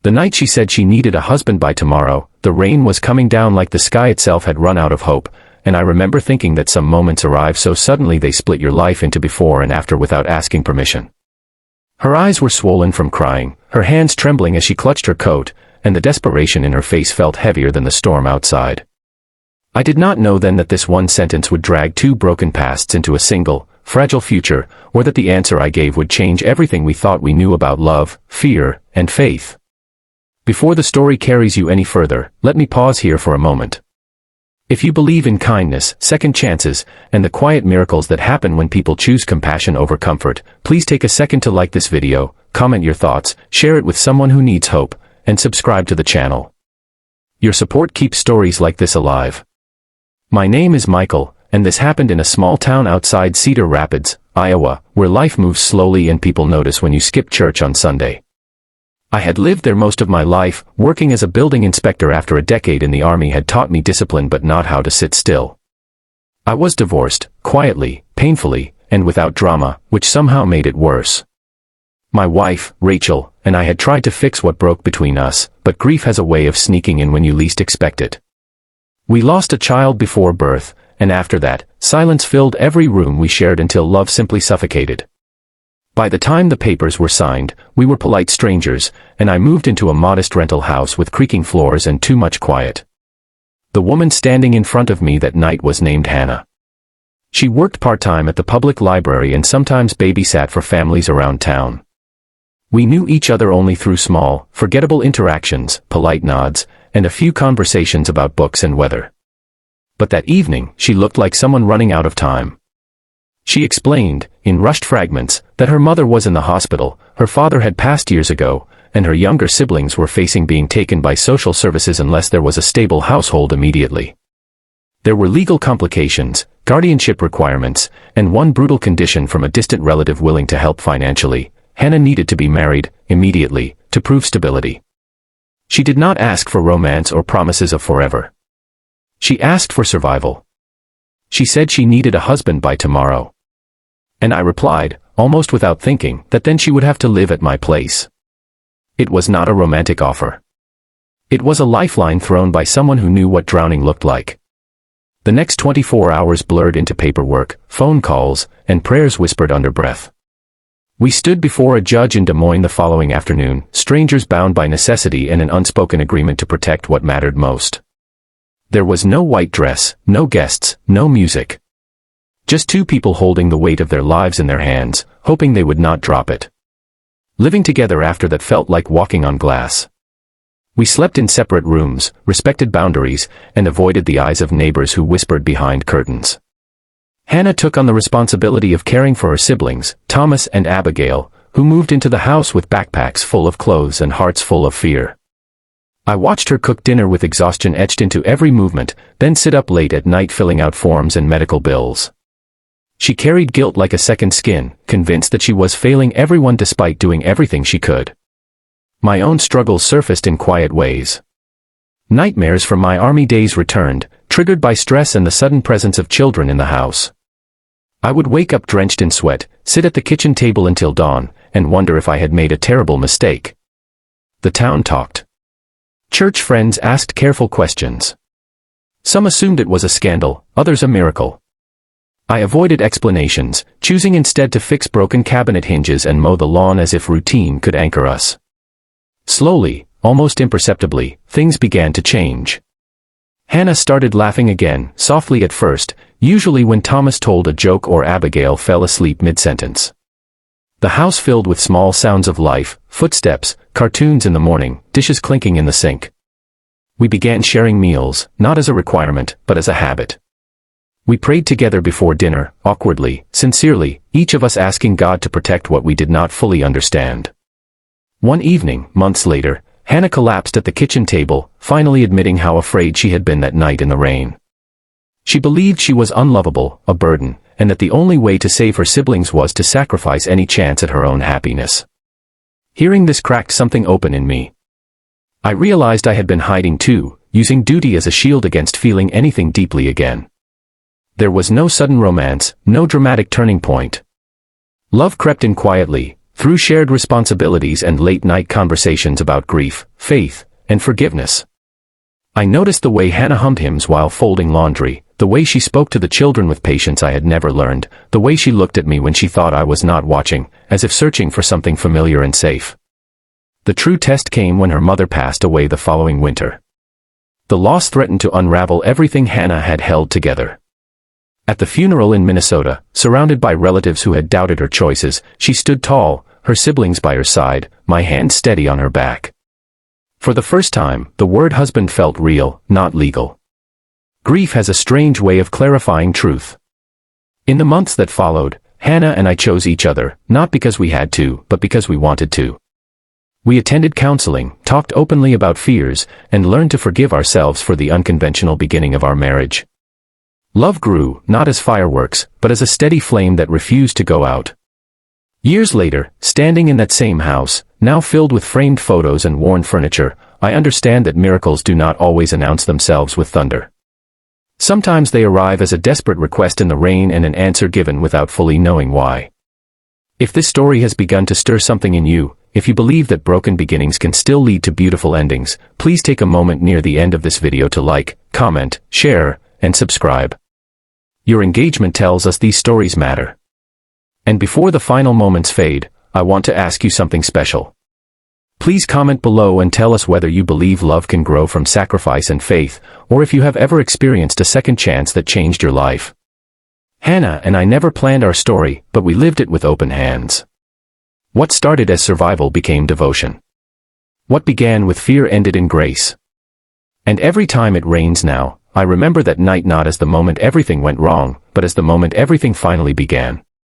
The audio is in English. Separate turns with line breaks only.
The night she said she needed a husband by tomorrow, the rain was coming down like the sky itself had run out of hope, and I remember thinking that some moments arrive so suddenly they split your life into before and after without asking permission. Her eyes were swollen from crying, her hands trembling as she clutched her coat, and the desperation in her face felt heavier than the storm outside. I did not know then that this one sentence would drag two broken pasts into a single, fragile future, or that the answer I gave would change everything we thought we knew about love, fear, and faith. Before the story carries you any further, let me pause here for a moment. If you believe in kindness, second chances, and the quiet miracles that happen when people choose compassion over comfort, please take a second to like this video, comment your thoughts, share it with someone who needs hope, and subscribe to the channel. Your support keeps stories like this alive. My name is Michael, and this happened in a small town outside Cedar Rapids, Iowa, where life moves slowly and people notice when you skip church on Sunday. I had lived there most of my life, working as a building inspector after a decade in the army had taught me discipline but not how to sit still. I was divorced, quietly, painfully, and without drama, which somehow made it worse. My wife, Rachel, and I had tried to fix what broke between us, but grief has a way of sneaking in when you least expect it. We lost a child before birth, and after that, silence filled every room we shared until love simply suffocated. By the time the papers were signed, we were polite strangers, and I moved into a modest rental house with creaking floors and too much quiet. The woman standing in front of me that night was named Hannah. She worked part-time at the public library and sometimes babysat for families around town. We knew each other only through small, forgettable interactions, polite nods, and a few conversations about books and weather. But that evening, she looked like someone running out of time. She explained, in rushed fragments, that her mother was in the hospital, her father had passed years ago, and her younger siblings were facing being taken by social services unless there was a stable household immediately. There were legal complications, guardianship requirements, and one brutal condition from a distant relative willing to help financially. Hannah needed to be married, immediately, to prove stability. She did not ask for romance or promises of forever. She asked for survival. She said she needed a husband by tomorrow. And I replied, almost without thinking, that then she would have to live at my place. It was not a romantic offer. It was a lifeline thrown by someone who knew what drowning looked like. The next 24 hours blurred into paperwork, phone calls, and prayers whispered under breath. We stood before a judge in Des Moines the following afternoon, strangers bound by necessity and an unspoken agreement to protect what mattered most. There was no white dress, no guests, no music. Just two people holding the weight of their lives in their hands, hoping they would not drop it. Living together after that felt like walking on glass. We slept in separate rooms, respected boundaries, and avoided the eyes of neighbors who whispered behind curtains. Hannah took on the responsibility of caring for her siblings, Thomas and Abigail, who moved into the house with backpacks full of clothes and hearts full of fear. I watched her cook dinner with exhaustion etched into every movement, then sit up late at night filling out forms and medical bills. She carried guilt like a second skin, convinced that she was failing everyone despite doing everything she could. My own struggles surfaced in quiet ways. Nightmares from my army days returned, triggered by stress and the sudden presence of children in the house. I would wake up drenched in sweat, sit at the kitchen table until dawn, and wonder if I had made a terrible mistake. The town talked. Church friends asked careful questions. Some assumed it was a scandal, others a miracle. I avoided explanations, choosing instead to fix broken cabinet hinges and mow the lawn as if routine could anchor us. Slowly, almost imperceptibly, things began to change. Hannah started laughing again, softly at first, usually when Thomas told a joke or Abigail fell asleep mid-sentence. The house filled with small sounds of life, footsteps, cartoons in the morning, dishes clinking in the sink. We began sharing meals, not as a requirement, but as a habit. We prayed together before dinner, awkwardly, sincerely, each of us asking God to protect what we did not fully understand. One evening, months later, Hannah collapsed at the kitchen table, finally admitting how afraid she had been that night in the rain. She believed she was unlovable, a burden, and that the only way to save her siblings was to sacrifice any chance at her own happiness. Hearing this cracked something open in me. I realized I had been hiding too, using duty as a shield against feeling anything deeply again. There was no sudden romance, no dramatic turning point. Love crept in quietly, through shared responsibilities and late-night conversations about grief, faith, and forgiveness. I noticed the way Hannah hummed hymns while folding laundry, the way she spoke to the children with patience I had never learned, the way she looked at me when she thought I was not watching, as if searching for something familiar and safe. The true test came when her mother passed away the following winter. The loss threatened to unravel everything Hannah had held together. At the funeral in Minnesota, surrounded by relatives who had doubted her choices, she stood tall, her siblings by her side, my hand steady on her back. For the first time, the word husband felt real, not legal. Grief has a strange way of clarifying truth. In the months that followed, Hannah and I chose each other, not because we had to, but because we wanted to. We attended counseling, talked openly about fears, and learned to forgive ourselves for the unconventional beginning of our marriage. Love grew, not as fireworks, but as a steady flame that refused to go out. Years later, standing in that same house, now filled with framed photos and worn furniture, I understand that miracles do not always announce themselves with thunder. Sometimes they arrive as a desperate request in the rain and an answer given without fully knowing why. If this story has begun to stir something in you, if you believe that broken beginnings can still lead to beautiful endings, please take a moment near the end of this video to like, comment, share, and subscribe. Your engagement tells us these stories matter. And before the final moments fade, I want to ask you something special. Please comment below and tell us whether you believe love can grow from sacrifice and faith, or if you have ever experienced a second chance that changed your life. Hannah and I never planned our story, but we lived it with open hands. What started as survival became devotion. What began with fear ended in grace. And every time it rains now, I remember that night not as the moment everything went wrong, but as the moment everything finally began.